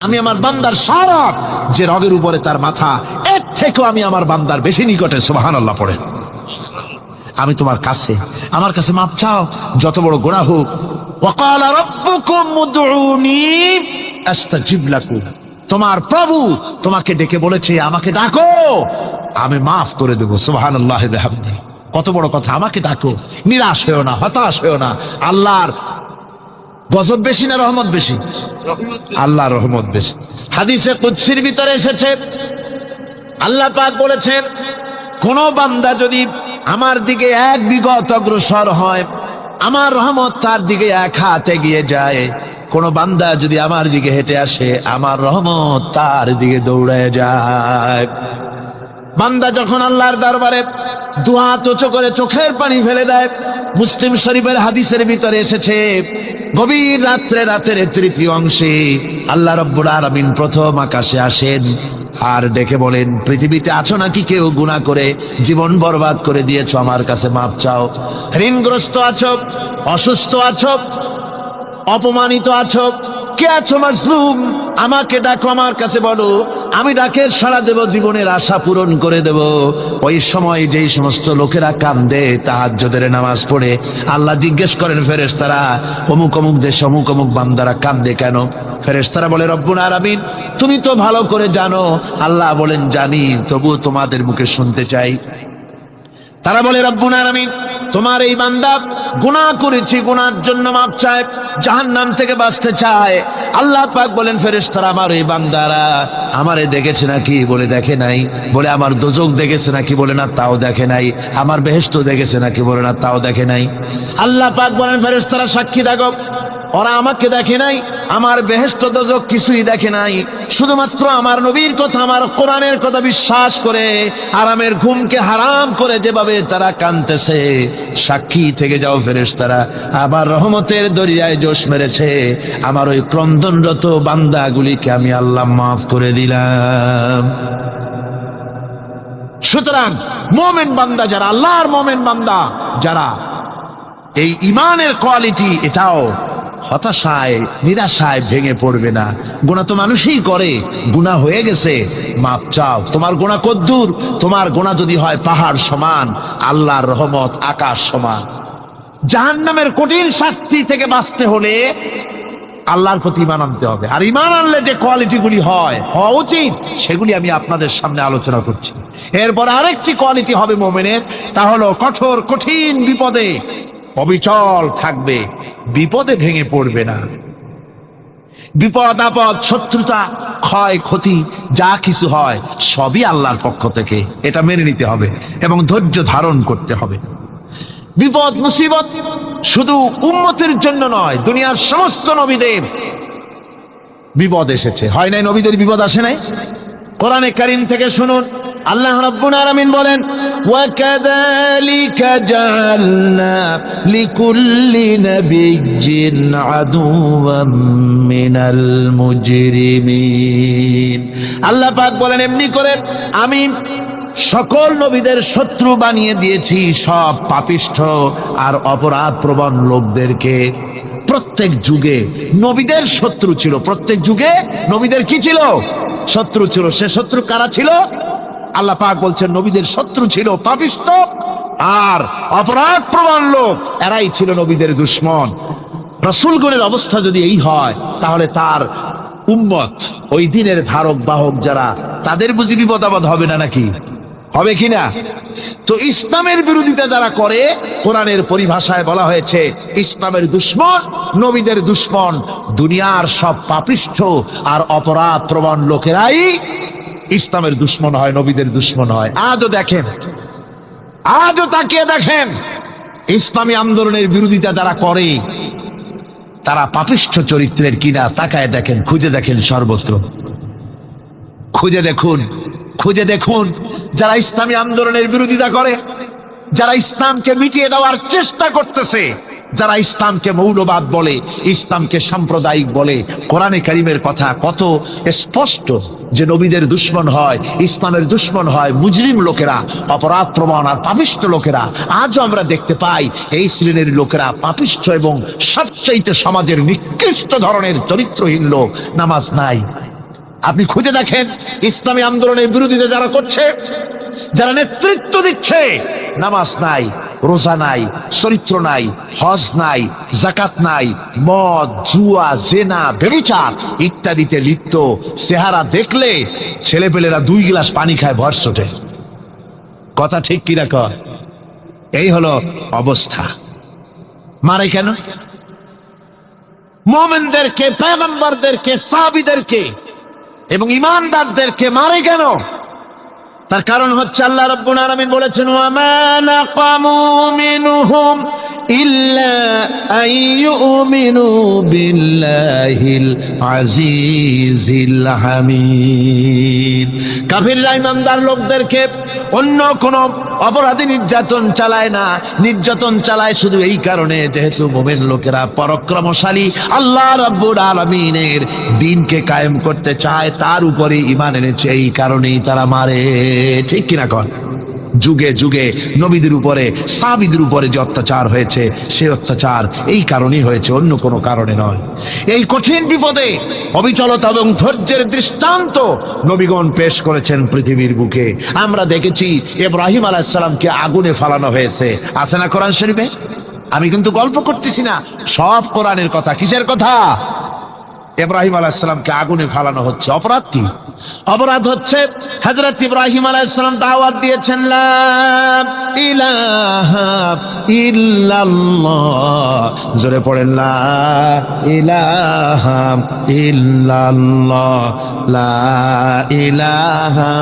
আমি আমার বান্দার সারা যে রগের উপরে তার মাথা, এর থেকেও আমি আমার বান্দার বেশি নিকটে। সুবহানাল্লাহ পড়ে। আমি তোমার কাছে, আমার কাছে মাপ চাও, যত বড় গুনাহ হোক। ওয়াকালা রাব্বুকুম উদউনি আস্তাজিব লাকুম। তোমার প্রভু তোমাকে ডেকে বলেছে আমাকে ডাকো, আমি মাফ করে দেব। সুবহানাল্লাহি ওয়া বিহামদিহি। কত বড় কথা, আমাকে ডাকো, নিরাশ হয়েও না, হতাশ হয়েও না। আল্লাহর গজব বেশি না রহমত বেশি? আল্লাহর রহমত বেশি। হাদিসে কুদসির ভিতরে এসেছে, আল্লাহ পাক বলেছেন, কোন বান্দা যদি আমার দিকে এক বিগত অগ্রসর হয়, আমার রহমত তার দিকে এক হাত এগিয়ে যায়। কোন বান্দা যদি আমার দিকে হেঁটে আসে, আমার রহমত তার দিকে দৌড়ে যায়। বান্দা যখন আল্লাহর দরবারে দুহাত উঁচু করে চোখের পানি ফেলে দেয়, মুসলিম শরীফের হাদিসের ভিতরে এসেছে, গভীর রাত্রে, রাতের তৃতীয় অংশে আল্লাহ রাব্বুল আলামিন প্রথম আকাশে আসেন আর ডেকে বলেন, পৃথিবীতে আছো নাকি কেউ গুনাহ করে জীবন বরবাদ করে দিয়েছো, আমার কাছে মাফ চাও। ঋণগ্রস্ত আছো, অসুস্থ আছো, অপমানিত আছো, কে আছো মাজলুম, আমাকে ডাকো, আমার কাছে বলো, আমি ডাকের সাড়া দেব, জীবনের আশা পূরণ করে দেব। ওই সময় যেই সমস্ত লোকেরা কান্দে তাহাজ্জুদের নামাজ পড়ে, আল্লাহ জিজ্ঞেস করেন ফেরেশতারা, অমুক অমুক দেশে অমুক অমুক বান্দারা কান্দে কেন? ফেরেশতারা বলে, রব্বুল আলামিন তুমি তো ভালো করে জানো। আল্লাহ বলেন, জানি, তবুও তোমাদের মুখে শুনতে চাই। তারা বলে, রব্বুল আলামিন তোমার এই বান্দা গুনাহ করেছে, গুনার জন্য মাপ চায়, জাহান্নাম থেকে বাঁচতে চায়। আল্লাহ পাক বলেন, ফেরেশতারা আমার এই বান্দারা আমারে দেখেছে নাকি? বলে দেখে নাই। বলে আমার দোজখ দেখেছে নাকি? বলে না, তাও দেখে নাই। আমার বেহেশত দেখেছে নাকি? বলে না, তাও দেখে নাই। আল্লাহ পাক বলেন, ফেরেশতারা সাক্ষী থাকো, ওরা আমাকে দেখে নাই, আমার বেহেশত দোজখ কিছুই দেখে নাই, শুধুমাত্র আমার নবীর কথা, আমার কোরআনের কথা বিশ্বাস করে আরামের ঘুমকে হারাম করে যেভাবে তারা কাঁদতেছে, সাক্ষী থেকে যাও ফেরেশতারা, আমার রহমতের দরিয়ায় জোশ মেরেছে, আমার ওই ক্রন্দনরত বান্দাগুলিকে আমি আল্লাহ মাফ করে দিলাম। সুতরাং মুমিন বান্দা যারা, আল্লাহর মুমিন বান্দা যারা, এই ঈমানের কোয়ালিটি, এটাও হতাশায় নিরাশায় ভেঙে পড়বে না। গুনাহ তো মানুষই করে, গুনাহ হয়ে গেছে, মাপ চাও। তোমার গুনাহ কদ্দুর? তোমার গুনাহ যদি হয় পাহাড় সমান, আল্লাহর রহমত আকাশ সমান। জাহান্নামের কঠিন শাস্তি থেকে বাঁচতে হলে আল্লাহর প্রতি ঈমান আনতে হবে। আর ঈমান আনলে যে কোয়ালিটিগুলি হওয়া উচিত, সেগুলি আমি আপনাদের সামনে আলোচনা করছি। এরপর আরেকটি কোয়ালিটি হবে মুমিনের, তা হলো কঠোর কঠিন বিপদে অবিচল থাকবে, বিপদে ভেঙে পড়বে না। বিপদ আপদ, শত্রুতা, ক্ষয় ক্ষতি যা কিছু হয় সবই আল্লাহর পক্ষ থেকে, এটা মেনে নিতে হবে এবং ধৈর্য ধারণ করতে হবে। বিপদ মুসিবত শুধু উম্মতের জন্য নয়, দুনিয়ার সমস্ত নবীদের বিপদ এসেছে, হয় নাই? নবীদের বিপদ আসে নাই? কোরআনে কারীম থেকে শুনুন, আল্লাহ রাব্বুল আলামিন বলেন, ওয়াকাযালিকা জাআলনা লিকুল্লি নাবিয়্যিন আদুওয়াম মিনাল মুজরিমিন। আল্লাহ পাক বলেন, এমনি করে আমি সকল নবীদের শত্রু বানিয়ে দিয়েছি, সব পাপিষ্ঠ আর অপরাধ প্রবণ লোকদেরকে। প্রত্যেক যুগে নবীদের শত্রু ছিল, প্রত্যেক যুগে নবীদের কি ছিল? শত্রু ছিল। সে শত্রু কারা ছিল? আল্লাহ পাক বলছেন, নবীদের শত্রু ছিল পাপিষ্ঠ আর অপরাধ প্রবণ লোক, এরাই ছিল নবীদের দুশমন। রাসূলগণের অবস্থা যদি এই হয়, তাহলে তার উম্মত, ওই দিনের ধারক বাহক যারা, তাদের বুঝি বিপদ আপদ হবে না নাকি? হবে কিনা? তো ইসলামের বিরোধিতা যারা করে, কোরআনের পরিভাষায় বলা হয়েছে ইসলামের দুশমন, নবীদের দুশমন। দুনিয়ার সব পাপিষ্ঠ আর অপরাধ প্রবণ লোকেরাই ইসলামের দুশমন হয়, নবীদের দুশমন হয়। আজও দেখেন, আজও তাকিয়ে দেখেন, ইসলামী আন্দোলনের বিরোধিতা যারা করে তারা পাপিষ্ঠ চরিত্রের কিনা, তাকায় দেখেন, খুঁজে দেখেন, সর্বত্র খুঁজে দেখুন, খুঁজে দেখুন। যারা ইসলামী আন্দোলনের বিরোধিতা করে, যারা ইসলামকে মিটিয়ে দেওয়ার চেষ্টা করতেছে, যারা ইসলামকে মৌলবাদ বলে, ইসলামকে সাম্প্রদায়িক বলে, কোরআনে কারীমের কথা কত স্পষ্ট যে নবীদের দুশমন হয়, ইসলামের দুশমন হয় মুজরিম লোকেরা, অপরাধ প্রবণ আর পাপিষ্ঠ লোকেরা। আজও আমরা দেখতে পাই এই শ্রেণীর লোকেরা পাপিষ্ঠ এবং সবচাইতে সমাজের নিকৃষ্ট ধরনের চরিত্রহীন লোক। নামাজ নাই, আপনি খুঁজে দেখেন ইসলামী আন্দোলনের বিরোধিতা যারা করছে, যারা নেতৃত্ব দিচ্ছে, নামাজ নাই, রোজা নাই, চরিত্র নাই, হজ নাই, যাকাত নাই, মদ, জুয়া, জেনা, ব্যভিচার ইত্যাদিতে লিপ্ত, চেহারা দেখলে ছেলেপেলেরা 2 গ্লাস পানি খায় ভরস ওঠে। কথা ঠিক কিনা কর? এই হলো অবস্থা। মারে কেন? মুমিনদেরকে, পয়গম্বরদেরকে, সাহাবীদেরকে এবং ঈমানদারদেরকে মারে কেন? তার কারণ হচ্ছে আল্লাহ রাব্বুল আলামিন বলেছেন, ওয়া মা নাকামু মিনহুম ইল্লা আইয়ুমিনু বিল্লাহিল আজিজিল হামিদ। কাফিররা ঈমানদার লোকদেরকে অন্য কোন অপরাধী নির্যাতন চালায় না, নির্যাতন চালায় শুধু এই কারণে যেহেতু মুমিন লোকেরা পরাক্রমশালী, আল্লাহ রাব্বুল আলামিনের দ্বীনকে কায়েম করতে চায়, তার উপরে ঈমান এনেছে, এই কারণেই তারা মারে। ঠিক কিনা কর? যুগে যুগে নবীদের উপরে, সাহাবীদের উপরে যে অত্যাচার হয়েছে, সেই অত্যাচার এই কারণেই হয়েছে, অন্য কোনো কারণে নয়। এই কঠিন বিপদে অবিচলতা এবং ধৈর্যের দৃষ্টান্ত নবীগণ পেশ করেছেন পৃথিবীর বুকে। আমরা দেখেছি ইব্রাহিম আলাইহিস সালামকে আগুনে ফালানো হয়েছে, আছে না কোরআন শরীফে? আমি কিন্তু গল্প করতেছি না, সব কোরআনের কথা। কিসের কথা? ইব্রাহিম আলাইহিস সালামকে আগুনে ফালানো হচ্ছে। অপরাধ কি? অপরাধ হচ্ছে হযরত ইব্রাহিম আলাইহিস সালাম দাওয়াত দিয়েছেন, লা ইলাহা ইল্লাল্লাহ। জোরে পড়েন, লা ইলাহা ইল্লাল্লাহ, লা ইলাহা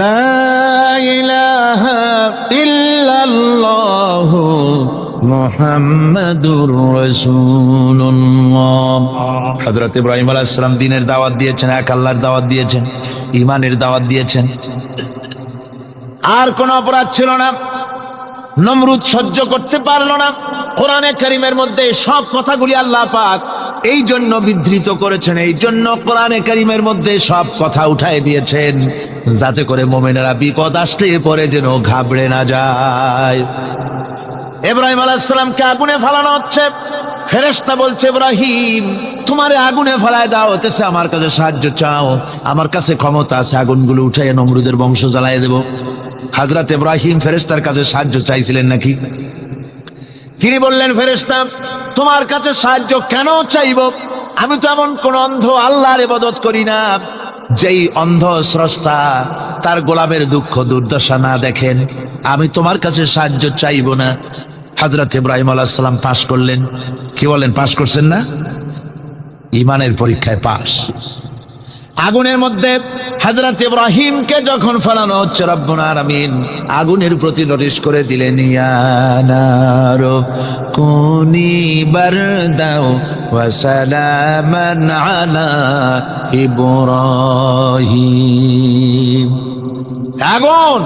লা ইলাহা ইল্লাল্লাহ মুহাম্মাদুর রাসূলুল্লাহ। হযরত ইব্রাহিম আলাইহিস সালাম দ্বীনের দাওয়াত দিয়েছেন, এক আল্লাহর দাওয়াত দিয়েছেন, ঈমানের দাওয়াত দিয়েছেন। আর কোন অপরাধ ছিল না। নমরুদ সহ্য করতে পারলো না। কোরআনে কারীমের মধ্যে সব কথাগুলি আল্লাহ পাক এই জন্য বিধৃত করেছেন, এই জন্য কোরআনে কারীমের মধ্যে সব কথা উঠায় দিয়েছেন, যাতে করে মুমিনেরা বিপদ আসলে পরে যেন ঘাবড়ে না যায়। ইব্রাহিম আলাইহিস সালামকে আগুনে ফালানো হচ্ছে। ফেরেশতা বলছে, ইব্রাহিম তোমারে আগুনে ফালায় দাও হতেছে, আমার কাছে সাহায্য চাও, আমার কাছে ক্ষমতা আছে, আগুনগুলো উঠাইয়ে নমরুদের বংশ জ্বালায় দেব। হযরত ইব্রাহিম ফেরেশতার কাছে সাহায্য চাইছিলেন নাকি? তিনি বললেন, ফেরেশতা তোমার কাছে সাহায্য কেন চাইব? আমি তো এমন কোন অন্ধ আল্লাহর ইবাদত করি না যেই অন্ধ স্রষ্টা তার গোলামের দুঃখ দুর্দশা না দেখেন। আমি তোমার কাছে সাহায্য চাইব না। হযরত ইব্রাহিম আলাইহিস সালাম পাশ করলেন। কি বলেন, পাশ করছেন না? ঈমানের পরীক্ষায় পাশ। আগুনের মধ্যে হযরত ইব্রাহিমকে যখন ফেলানো হচ্ছে, রব্বুল আলামিন আগুনের প্রতি নোটিশ করে দিলেন, ইয়া নারু কুনি বারদাও ওয়া সালামান আলা ইব্রাহিম। আগুন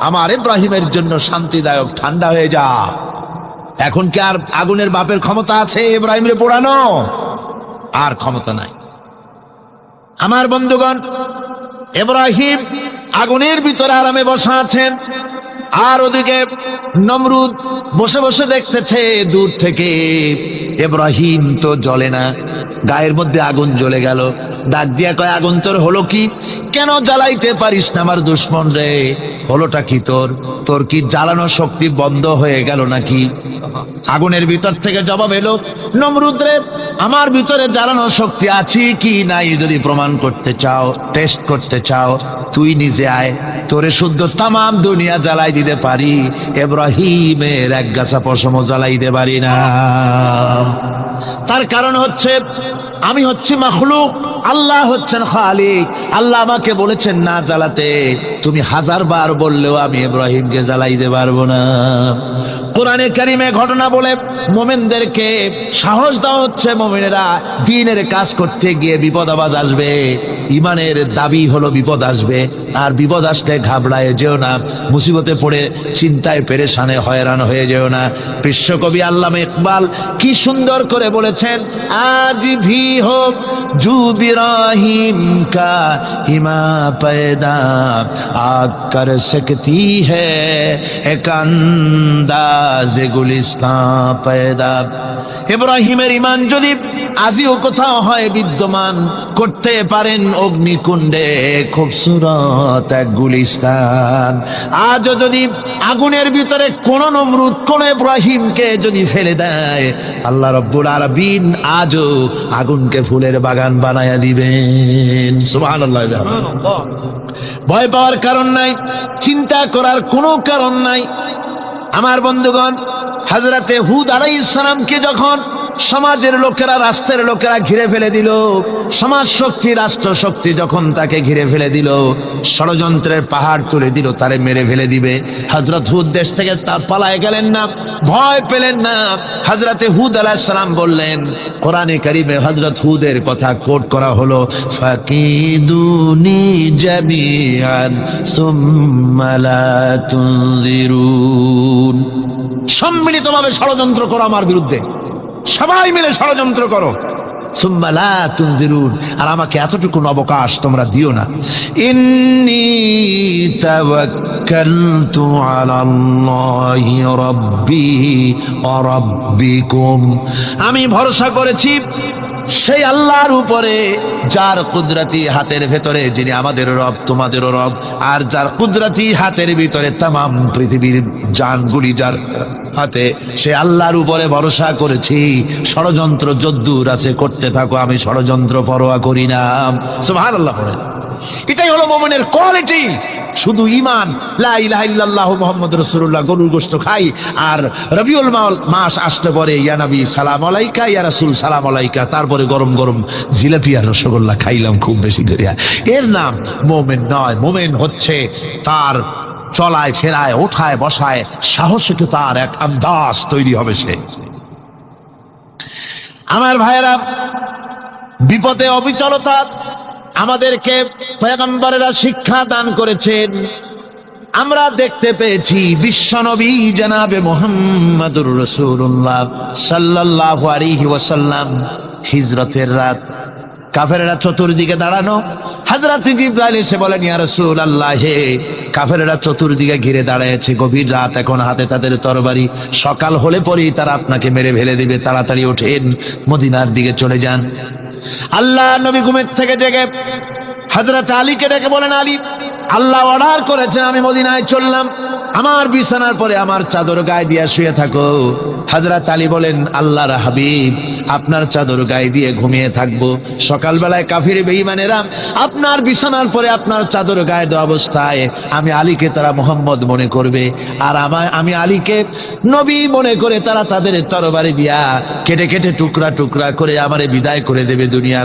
আমার ইব্রাহিমের জন্য শান্তিদায়ক, ঠান্ডা হয়ে যা। এখন কি আর আগুনের বাপের ক্ষমতা আছে ইব্রাহিমরে পোড়ানো? আর ক্ষমতা নাই। আমার বন্ধুগণ, ইব্রাহিম আগুনের ভিতরে আরামে বসা আছেন, আর ওদিকে নমরুদ বসে বসে দেখতেছে দূর থেকে। ইব্রাহিম তো জ্বলে না, গায়ের মধ্যে আগুন জ্বলে গেল। ডাক দিয়া কয়, আগুন তোর হলো কি? কেন জ্বালাইতে পারিস না আমার দুশ্মন রে? হলোটা কি তোর? তোর কি জ্বালানো শক্তি বন্ধ হয়ে গেল নাকি? আগুনের ভিতর থেকে জবাব এলো, নমরুদ রে, আমার ভিতরে জ্বালানো শক্তি আছে কি নাই যদি প্রমাণ করতে চাও, টেস্ট করতে চাও, তুই নিজে আয়, তোরে শুদ্ধ তামাম দুনিয়া জ্বালাই দিতে পারি, ইব্রাহিমের এক গাছা পশমও জ্বালাই দিতে পারি না। তার কারণ হচ্ছে আমি হচ্ছি মাখলুক, আল্লাহ হচ্ছেন খালিক। আল্লাহ আমাকে বলেছেন না জ্বালাতে, তুমি 1000 বার বললেও আমি ইব্রাহিমকে জ্বালাইতে পারবো না। কোরআনে কারিমে ঘটনা বলে মুমিনদেরকে সাহস দেওয়া হচ্ছে, মুমিনেরা দ্বীনের কাজ করতে গিয়ে বিপদ আবাজ আসবে, ঈমানের দাবি হলো বিপদ আসবে। আর বিপদ আসলে ঘাবড়ায় যেও না, মুসিবতে পড়ে চিন্তায় পেরেশানে হয়রান হয়ে যেও না। বিশ্বকবি আল্লামা ইকবাল কি সুন্দর করে বলেছেন, আজ ভি হোক জু বিরাহিম কা হিমা पैदा आग कर सकती है एक अंदाज गुलिस्तां पैदा। ইব্রাহিমের ঈমান যদি আজিও কোথাও হয় বিদ্যমান, করতে পারেন অগ্নিকুণ্ডে খুবসুরত এক গুলিস্তান। আজও যদি আগুনের ভিতরে কোন নমরুদ কোন ইব্রাহিমকে যদি ফেলে দেয়, আল্লাহ রাব্বুল আলামিন আজও আগুনকে ফুলের বাগান বানায়া দিবেন। সুবহানাল্লাহ। ভয় পাওয়ার কারণ নাই, চিন্তা করার কোনো কারণ নাই। আমার বন্ধুগণ, হযরতে হুদ আলাইহিস সালামকে যখন সমাজের লোকেরা, রাষ্ট্রের লোকেরা ঘিরে ফেলে দিল, সমাজ শক্তি, রাষ্ট্র শক্তি যখন তাকে ঘিরে ফেলে দিল, ষড়যন্ত্রের পাহাড় তুলে দিল, তারে মেরে ফেলে দিবে, হযরত হুদ দেশ থেকে তা পালায় গেলেন না, ভয় পেলেন না। হযরতে হুদ আলাইহিস সালাম বললেন, কোরআনে কারীমে হযরত হুদের কথা কোট করা হলো, ফাকিদুনি জামিআন সুম্মা লা তুনজিরুন। সম্মিলিতভাবে ষড়যন্ত্র করো আমার বিরুদ্ধে, সবাই মিলে ষড়যন্ত্র করো, সুম্মা লা তুনজিরুন, আর আমাকে এতটুকু অবকাশ তোমরা দিও না। ইন্নী তাওয়াক্কালতু আলাল্লাহি রাব্বি ওয়া রাব্বিকুম, আমি ভরসা করেছি সেই আল্লাহর উপরে, যার কুদরতি হাতের ভেতরে, যিনি আমাদের রব তোমাদেরও রব, আর যার কুদরতি হাতের ভিতরে তামাম পৃথিবীর জানগুলি যার হাতে, সে আল্লাহর উপরে ভরসা করেছি। ষড়যন্ত্র যদ্দূর আছে করতে থাকো, আমি ষড়যন্ত্র পরোয়া করি না। সুবহানাল্লাহ। এটাই হলো মুমিনের কোয়ালিটি। শুধু ঈমান, লা ইলাহা ইল্লাল্লাহু মুহাম্মাদুর রাসূলুল্লাহ, গরুর গোশত খাই, আর রবিউল মাস আসতে পরে ইয়া নবী সালাম আলাইকা, ইয়া রাসূল সালাম আলাইকা, তারপরে গরম গরম জিলাপি আর রসগোল্লা খাইলাম খুব বেশি করিয়া, এর নাম মুমিন নয়। মুমিন হচ্ছে তার চলায় ফেরায়, ওঠায় বসায় সাহসিক তার এক আন্দাজ তৈরি হবে সে। আমার ভাইয়েরা, বিপদে অবিচলতা আমাদেরকে পয়গম্বরেরা শিক্ষা দান করেছেন। আমরা দেখতে পেয়েছি বিশ্বনবী জনাবে মুহাম্মদুর রাসূলুল্লাহ সাল্লাল্লাহু আলাইহি ওয়াসাল্লাম হিজরতের রাত, কাফেররা চতুর্দিকে দাঁড়ানো, হযরত জিবরাইল এসে বলেন, ইয়া রাসূলুল্লাহ, হে কাফেররা চতুর্দিকে ঘিরে দাঁড়িয়েছে, গভীর রাত, এখন হাতে তাদের তরবারি, সকাল হলে পরেই তারা আপনাকে মেরে ফেলে দিবে, তাড়াতাড়ি ওঠেন, মদিনার দিকে চলে যান। আল্লাহ নবী ঘুমের থেকে জেগে হযরত আলীকে ডেকে বলেন, আলী, আল্লাহ অর্ডার করেছেন আমি মদিনায় চললাম, আমার বিছানার পরে আমার চাদর গায়ে দিয়ে শুয়ে থাকো। হযরত আলী বলেন, আল্লাহর হাবিব, আপনার চাদর গায়ে দিয়ে ঘুমিয়ে থাকবো, সকালবেলায় কাফির বেঈমানেরা আপনার বিছানার পরে আপনার চাদর গায়ে দেওয়া অবস্থায় আমি আলীকে তারা মুহাম্মদ মনে করবে, আর আমি আলীকে নবী মনে করে তারা তাদের তরবারি দিয়া কেটে কেটে টুকরা টুকরা করে আমারে বিদায় করে দেবে দুনিয়া।